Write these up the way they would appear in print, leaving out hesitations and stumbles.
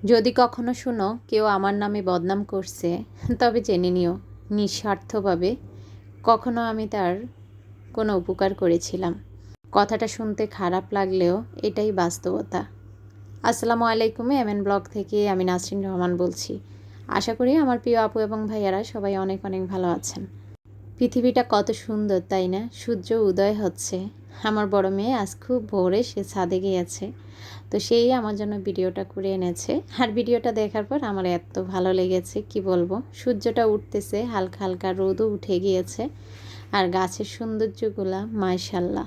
যদি কখনো শুনো কেউ আমার নামে বদনাম করছে, তবে জেনে নিও নিঃস্বার্থভাবে কখনো আমি তার কোনো উপকার করেছিলাম। কথাটা শুনতে খারাপ লাগলেও এটাই বাস্তবতা। আসসালামু আলাইকুম, এমএন ব্লগ থেকে আমি নাসরিন রহমান বলছি। আশা করি আমার প্রিয় আপু এবং ভাইয়ারা সবাই অনেক অনেক ভালো আছেন। পৃথিবীটা কত সুন্দর, তাই না? সূর্য উদয় হচ্ছে। আমার বড় মেয়ে আজ খুব ভোরে সে ছাদে গিয়েছে, তো সেই আমার জন্য ভিডিওটা করে এনেছে। আর ভিডিওটা দেখার পর আমার এত ভালো লেগেছে কি বলবো। সূর্যটা উঠতেছে, হালকা হালকা রোদও উঠে গিয়েছে, আর গাছের সৌন্দর্যগুলা মাশাল্লাহ।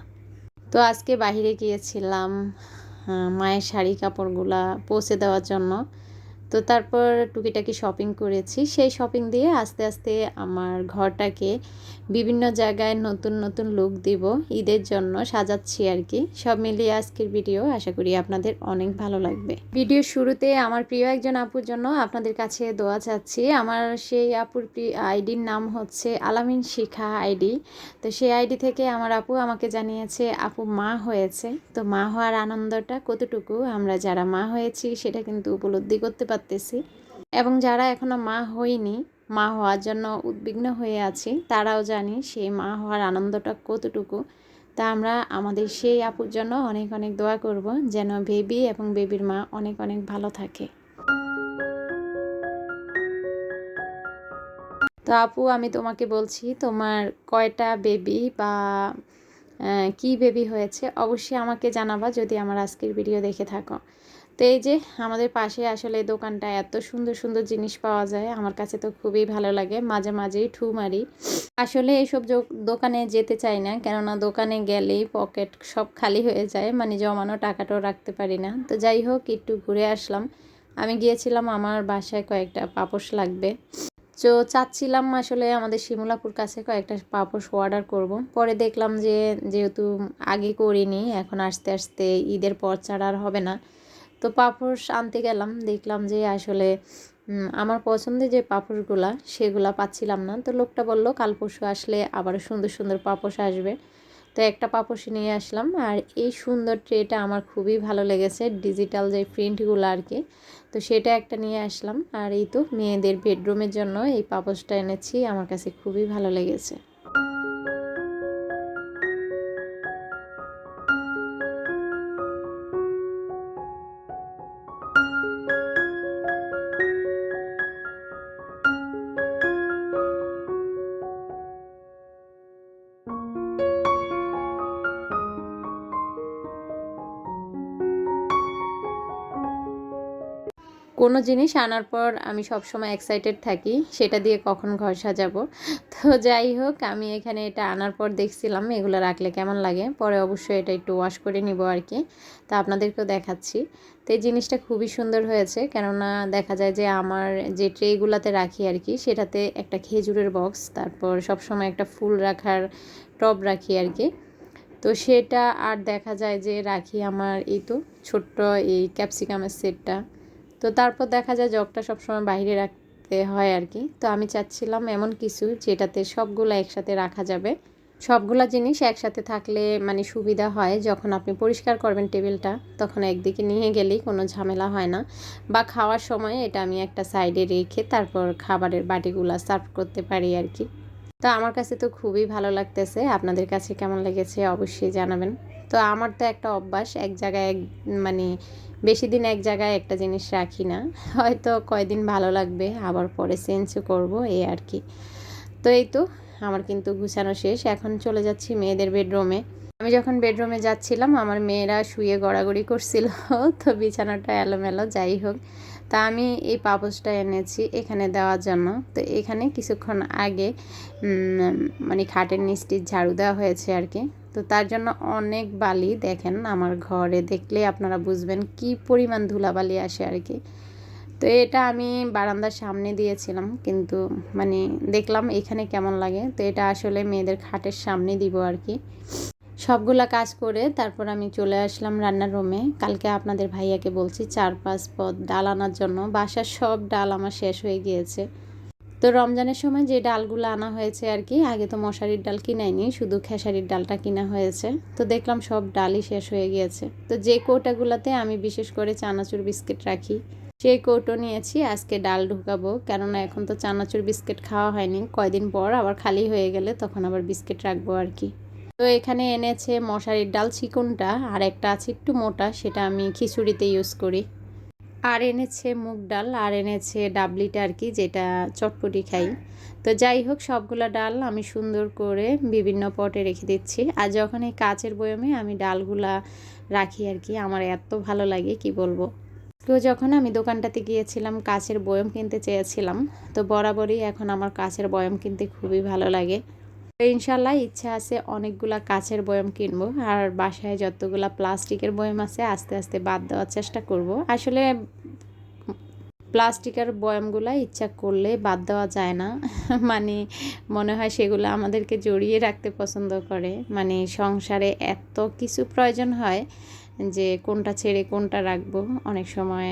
তো আজকে বাইরে গিয়েছিলাম মায়ের শাড়ি কাপড়গুলা পৌঁছে দেওয়ার জন্য। তো তারপর টুকিটাকি শপিং করেছি। সেই শপিং দিয়ে আস্তে আস্তে আমার ঘরটাকে বিভিন্ন জায়গায় নতুন নতুন লুক দিব, ঈদের জন্য সাজাচ্ছি আর কি। সব মিলিয়ে আজকের ভিডিও আশা করি আপনাদের অনেক ভালো লাগবে। ভিডিও শুরুতে আমার প্রিয় একজন আপুর জন্য আপনাদের কাছে দোয়া চাচ্ছি। আমার সেই আপুর আইডির নাম হচ্ছে আলামিন শিখা আইডি। তো সেই আইডি থেকে আমার আপু আমাকে জানিয়েছে আপু মা হয়েছে। তো মা হওয়ার আনন্দটা কতটুকু আমরা যারা মা হয়েছি সেটা কিন্তু উপলব্ধি করতে পারতেছি, এবং যারা এখনো মা হইনি, মা হওয়ার জন্য উদ্বিগ্ন হয়ে আছি, তারাও জানি সেই মা হওয়ার আনন্দটা কতটুকু। তা আমরা আমাদের সেই আপুর জন্য অনেক অনেক দোয়া করব যেন বেবি এবং বেবির মা অনেক অনেক ভালো থাকে। তো আপু, আমি তোমাকে বলছি তোমার কয়টা বেবি বা কি বেবি হয়েছে অবশ্যই আমাকে জানাবা যদি আমার আজকের ভিডিও দেখে থাকো। তো এই যে আমাদের পাশে আসলে দোকানটা এত সুন্দর সুন্দর জিনিস পাওয়া যায়, আমার কাছে তো খুবই ভালো লাগে। মাঝে মাঝেই ঠু মারি, আসলে এইসব দোকানে যেতে চাই না, কেননা দোকানে গেলেই পকেট সব খালি হয়ে যায়, মানে জমানো টাকাটাও রাখতে পারি না। তো যাই হোক, একটু ঘুরে আসলাম। আমি গিয়েছিলাম আমার বাসায় কয়েকটা পাপোশ লাগবে, তো চাচ্ছিলাম আসলে আমাদের শিমুলাপুর কাছে কয়েকটা পাপোশ অর্ডার করব। পরে দেখলাম যে যেহেতু আগে করিনি, এখন আস্তে আস্তে ঈদের পর ছাড়া আর হবে না। তো পাপোশ আনতে গেলাম, দেখলাম যে আসলে আমার পছন্দের যে পাপোশগুলা সেগুলা পাচ্ছিলাম না। তো লোকটা বলল কাল পরশু আসলে আবার সুন্দর সুন্দর পাপোশ আসবে। তো একটা পাপোশ নিয়ে আসলাম, আর এই সুন্দর ট্রেটা আমার খুবই ভালো লেগেছে, ডিজিটাল যে প্রিন্টগুলো আর কি। তো সেটা একটা নিয়ে আসলাম। আর এই তো মেয়েদের বেডরুমের জন্য এই পাপোশটা এনেছি, আমার কাছে খুবই ভালো লেগেছে। কোনো জিনিস আনার পর আমি সবসময় এক্সাইটেড থাকি সেটা দিয়ে কখন ঘর সাজাবো। তো যাই হোক, আমি এখানে এটা আনার পর দেখছিলাম এগুলো রাখলে কেমন লাগে, পরে অবশ্যই এটা একটু ওয়াশ করে নিব আর কি। তা আপনাদেরকেও দেখাচ্ছি। তো এই জিনিসটা খুবই সুন্দর হয়েছে, কেননা দেখা যায় যে আমার যে ট্রেগুলোতে রাখি আর কি, সেটাতে একটা খেজুরের বক্স, তারপর সবসময় একটা ফুল রাখার টব রাখি আর কি। তো সেটা আর দেখা যায় যে রাখি আমার এই তো ছোট্ট এই ক্যাপসিকামের সেটটা। তো তারপর দেখা যায় জগটা সবসময় বাইরে রাখতে হয় আর কি। তো আমি চাচ্ছিলাম এমন কিছু যেটাতে সবগুলো একসাথে রাখা যাবে। সবগুলা জিনিস একসাথে থাকলে মানে সুবিধা হয়, যখন আপনি পরিষ্কার করবেন টেবিলটা তখন একদিকে নিয়ে গেলেই কোনো ঝামেলা হয় না, বা খাওয়ার সময় এটা আমি একটা সাইডে রেখে তারপর খাবারের বাটিগুলো সার্ভ করতে পারি আর কি। তো আমার কাছে তো খুবই ভালো লাগতেছে, আপনাদের কাছে কেমন লেগেছে অবশ্যই জানাবেন। তো আমার তো একটা অভ্যাস, এক জায়গায় মানে বেশি দিন এক জায়গায় একটা জিনিস রাখি না, হয়তো কয়দিন ভালো লাগবে আবার পরে চেঞ্জও করব এই আর কি। তো এই তো আমার কিন্তু গুছানো শেষ, এখন চলে যাচ্ছি মেয়েদের বেডরুমে। আমি যখন বেডরুমে যাচ্ছিলাম আমার মেয়েরা শুয়ে গড়াগড়ি করছিল, তো বিছানাটা এলোমেলো। যাই হোক, তা আমি এই পাপোশটা এনেছি এখানে দেওয়ার জন্য। তো এখানে কিছুক্ষণ আগে মানে খাটের নিচটি ঝাড়ু দেওয়া হয়েছে আর কি। তো তার জন্য অনেক বালি, দেখেন আমার ঘরে দেখলে আপনারা বুঝবেন কি পরিমাণ ধুলাবালি আসে আর কি। তো এটা আমি বারান্দার সামনে দিয়েছিলাম, কিন্তু মানে দেখলাম এখানে কেমন লাগে, তো এটা আসলে মেয়েদের খাটের সামনে দিব আর কি। সবগুলা কাজ করে তারপর আমি চলে আসলাম রান্নার রুমে। কালকে আপনাদের ভাইয়াকে বলছি 4-5 পদ ডাল আনার জন্য, বাসার সব ডাল আমার শেষ হয়ে গিয়েছে। তো রমজানের সময় যে ডালগুলো আনা হয়েছে আর কি, আগে তো মশারির ডাল কিনাইনি, শুধু খেসারির ডালটা কিনা হয়েছে। তো দেখলাম সব ডালই শেষ হয়ে গিয়েছে। তো যে কৌটাগুলোতে আমি বিশেষ করে চানাচুর বিস্কিট রাখি সেই কৌটো নিয়েছি, আজকে ডাল ঢুকাবো। কেননা এখন তো চানাচুর বিস্কিট খাওয়া হয়নি, কয়দিন পর আবার খালি হয়ে গেলে তখন আবার বিস্কিট রাখবো আর কি। তো এখানে এনেছে মশারির ডাল চিকনটা, আর একটা আছে একটু মোটা, সেটা আমি খিচুড়িতে ইউজ করি। আর এনেছে মুগ ডাল, আর এনেছে ডাবলিটা আর কি, যেটা চটপটি খাই। তো যাই হোক, সবগুলা ডাল আমি সুন্দর করে বিভিন্ন পটে রেখে দিচ্ছি। আর যখন এই কাচের বয়মে আমি ডালগুলা রাখি আর কি, আমার এত ভালো লাগে কি বলবো। তো যখন আমি দোকানটাতে গিয়েছিলাম কাচের বয়ম কিনতে চেয়েছিলাম, তো বরাবরই এখন আমার কাচের বয়ম কিনতে খুবই ভালো লাগে। তো ইনশাল্লাহ ইচ্ছা আছে অনেকগুলা কাচের বয়ম কিনবো, আর বাসায় যতগুলা প্লাস্টিকের বয়ম আছে আস্তে আস্তে বাদ দেওয়ার চেষ্টা করব। আসলে প্লাস্টিকের বয়ামগুলো ইচ্ছা করলে বাদ দেওয়া যায় না। মানে মনে হয় সেগুলো আমাদেরকে জড়িয়ে রাখতে পছন্দ করে। মানে সংসারে এত কিছু প্রয়োজন হয় যে কোনটা ছেড়ে কোনটা রাখবো অনেক সময়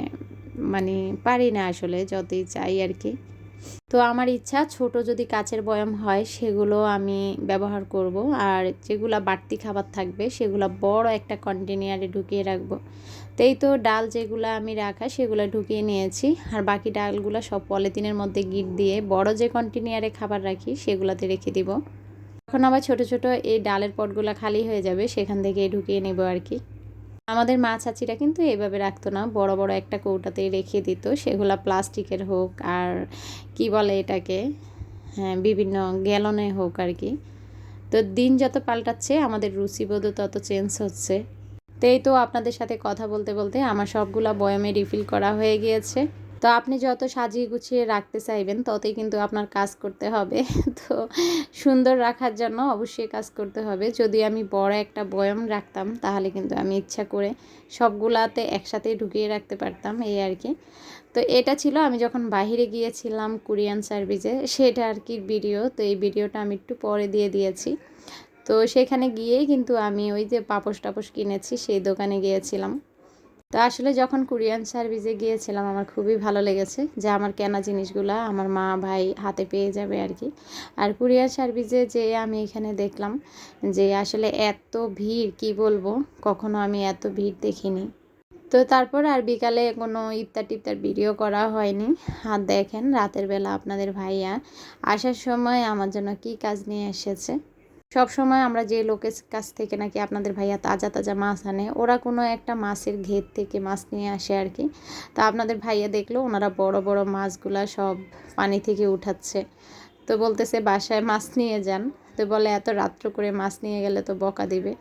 মানে পারি না আসলে, যতই চাই আর কি। তো আমার ইচ্ছা ছোট যদি কাচের বয়াম হয় সেগুলো আমি ব্যবহার করব, আর যেগুলো বাড়তি খাবার থাকবে সেগুলো বড় একটা কন্টেনারে ঢুকিয়ে রাখবো। তো এই তো ডাল যেগুলো আমি রাখা সেগুলো ঢুকিয়ে নিয়েছি, আর বাকি ডালগুলো সব পলিথিনের মধ্যে গিট দিয়ে বড় যে কন্টেনারে খাবার রাখি সেগুলোতে রেখে দিব। এখন আবার ছোট ছোট এই ডালের পটগুলো খালি হয়ে যাবে, সেখান থেকে ঢুকিয়ে নেব আর কি। আমাদের মা চাচিরা কিন্তু এইভাবে রাখতো না, বড় বড় একটা কৌটাতেই রেখে দিত, সেগুলো প্লাস্টিকের হোক আর কি বলে এটাকে, হ্যাঁ বিভিন্ন গ্যালনে হোক আর কি। তো দিন যত পাল্টাচ্ছে আমাদের রুচিবোধও তত চেঞ্জ হচ্ছে। তো এই তো আপনাদের সাথে কথা বলতে বলতে আমার সবগুলা বয়ামে রিফিল করা হয়ে গিয়েছে। তো আপনি যত সাজিয়ে গুছিয়ে রাখতে চাইবেন ততই কিন্তু আপনার কাজ করতে হবে। তো সুন্দর রাখার জন্য অবশ্যই কাজ করতে হবে। যদি আমি বড় একটা বয়াম রাখতাম তাহলে কিন্তু আমি ইচ্ছা করে সবগুলাতে একসাথেই ঢুকিয়ে রাখতে পারতাম, এই আর কি। তো এটা ছিল আমি যখন বাইরে গিয়েছিলাম কুরিয়ান সার্ভিসে, সেটা আর কি ভিডিও। তো এই ভিডিওটা আমি একটু পরে দিয়ে দিয়েছি। তো সেখানে গিয়েই কিন্তু আমি ওই যে পাপোশ টাপোশ কিনেছি সেই দোকানে গিয়েছিলাম। তো আসলে যখন কুরিয়ান সার্ভিসে গিয়েছিলাম আমার খুবই ভালো লেগেছে যে আমার কেনা জিনিসগুলো আমার মা ভাই হাতে পেয়ে যাবে আর কি। আর কুরিয়ার সার্ভিসে যে আমি এখানে দেখলাম যে আসলে এত ভিড় কি বলবো, কখনো আমি এত ভিড় দেখিনি। তো তারপর আর বিকালে কোনো ইফতার টিফতার ভিডিও করা হয়নি। আর দেখেন রাতের বেলা আপনাদের ভাইয়া আসার সময় আমার জন্য কি কাজ নিয়ে এসেছে। সব সময় আমরা যে লোকের কাছ থেকে নাকি আপনাদের ভাইয়া তাজা তাজা মাছ আনে, ওরা কোনো একটা মাছের ঘের থেকে মাছ নিয়ে আসে আর কি। তা আপনাদের ভাইয়া দেখলো ওনারা বড় বড় মাছগুলা সব পানি থেকে উঠাচ্ছে। তো বলতেছে বাসায় মাছ নিয়ে যান। তো বলে এত রাত্র করে মাছ নিয়ে গেলে তো বকা দিবে।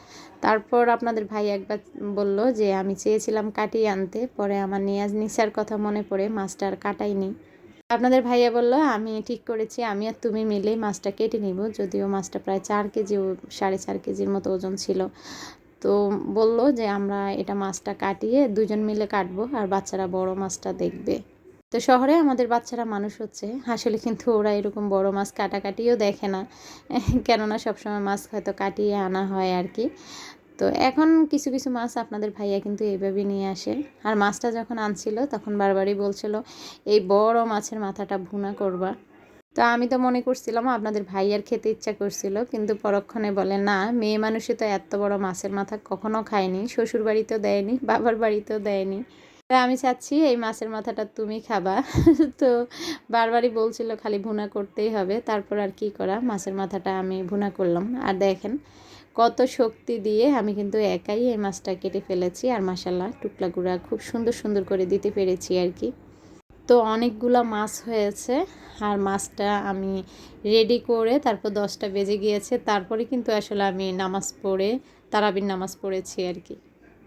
তারপর আপনাদের ভাই একবার বলল যে আমি চেয়েছিলাম কাটিয়ে আনতে, পরে আমার নিয়াজ নিসার কথা মনে পড়ে মাছটা আর কাটাইনি। আপনাদের ভাইয়া বলল আমি ঠিক করেছি আমি আর তুমি মিলে মাছটা কেটে নিব। যদিও মাছটা প্রায় 4 কেজি 4.5 কেজির মতো ওজন ছিল। তো বলল যে আমরা এটা মাছটা কাটিয়ে দুজন মিলে কাটবো, আর বাচ্চারা বড় মাছটা দেখবে। তো শহরে আমাদের বাচ্চারা মানুষ হচ্ছে আসলে, কিন্তু ওরা এরকম বড় মাছ কাটাকাটিও দেখে না। কেননা সবসময় মাছ হয়তো কাটিয়ে আনা হয় আর কি। তো এখন কিছু কিছু মাছ আপনাদের ভাইয়া কিন্তু এইভাবে নিয়ে আসে। আর মাছটা যখন আনছিল তখন বারবারই বলছিল এই বড় মাছের মাথাটা ভুনা করবা। তো আমি তো মনে করছিলাম আপনাদের ভাইয়ার খেতে ইচ্ছা করছিল, কিন্তু পরক্ষণে বলে না, মেয়ে মানুষই তো এত বড় মাছের মাথা কখনো খায়নি, শ্বশুর বাড়িতেও দেয়নি, বাবার বাড়িতেও দেয়নি। তাই আমি চাচ্ছি এই মাছের মাথাটা তুমি খাবা। তো বারবারই বলছিল খালি ভুনা করতেই হবে। তারপর আর কি করা, মাছের মাথাটা আমি ভুনা করলাম। আর দেখেন কত শক্তি দিয়ে আমি কিন্তু একাই এই মাছটা কেটে ফেলেছি, আর মাশাল্লাহ টুকরাগুলা খুব সুন্দর সুন্দর করে দিতে পেরেছি আর কি। তো অনেকগুলো মাছ হয়েছে, আর মাছটা আমি রেডি করে তারপর 10টা বেজে গিয়েছে, তারপরে কিন্তু আসলে আমি নামাজ পড়ে তারাবির নামাজ পড়েছি আর কি।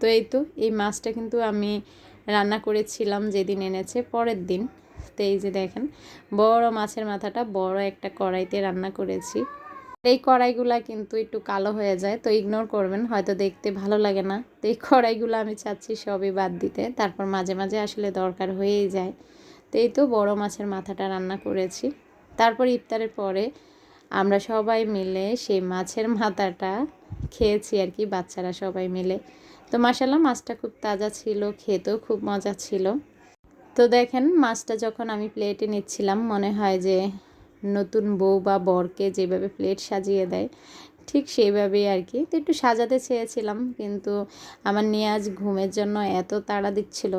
তো এই তো এই মাছটা কিন্তু আমি রান্না করেছিলাম যেদিন এনেছে পরের দিন। তো এই যে দেখেন বড় মাছের মাথাটা বড় একটা কড়াইতে রান্না করেছি। এই কড়াইগুলা কিন্তু একটু কালো হয়ে যায়, তো ইগনোর করবেন, হয়তো দেখতে ভালো লাগে না। তো এই কড়াইগুলো আমি চাচ্ছি সবই বাদ দিতে, তারপর মাঝে মাঝে আসলে দরকার হয়েই যায়। তো এই তো বড় মাছের মাথাটা রান্না করেছি। তারপর ইফতারের পরে আমরা সবাই মিলে সেই মাছের মাথাটা খেয়েছি আর কি, বাচ্চারা সবাই মিলে। তো মাশাল্লাহ মাছটা খুব তাজা ছিল, খেতেও খুব মজা ছিল। তো দেখেন মাছটা যখন আমি প্লেটে নিচ্ছিলাম মনে হয় যে নতুন বউ বা বরকে যেভাবে প্লেট সাজিয়ে দেয় ঠিক সেইভাবেই আর কি। তো একটু সাজাতে চেয়েছিলাম, কিন্তু আমার নিয়াজ ঘুমের জন্য এত তাড়া দিচ্ছিল,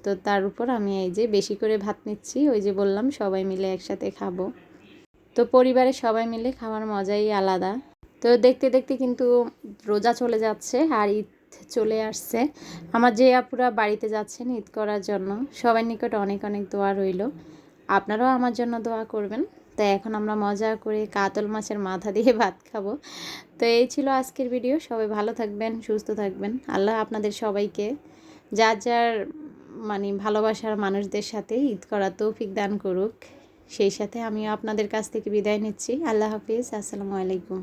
তো তার উপর আমি এই যে বেশি করে ভাত নিচ্ছি, ওই যে বললাম সবাই মিলে একসাথে খাবো। তো পরিবারের সবাই মিলে খাওয়ার মজাই আলাদা। তো দেখতে দেখতে কিন্তু রোজা চলে যাচ্ছে আর ঈদ চলে আসছে। আমার যে আপুরা বাড়িতে যাচ্ছেন ঈদ করার জন্য, সবার নিকট অনেক অনেক দোয়া রইল। আপনারাও আমার জন্য দোয়া করবেন। তো এখন আমরা মজা করে কাতল মাছের মাথা দিয়ে ভাত খাবো। তো এই ছিল আজকের ভিডিও। সবাই ভালো থাকবেন, সুস্থ থাকবেন। আল্লাহ আপনাদের সবাইকে যার যার মানে ভালোবাসার মানুষদের সাথে ঈদ করার তৌফিক দান করুক। সেই সাথে আমিও আপনাদের কাছ থেকে বিদায় নিচ্ছি। আল্লাহ হাফিজ, আসসালামু আলাইকুম।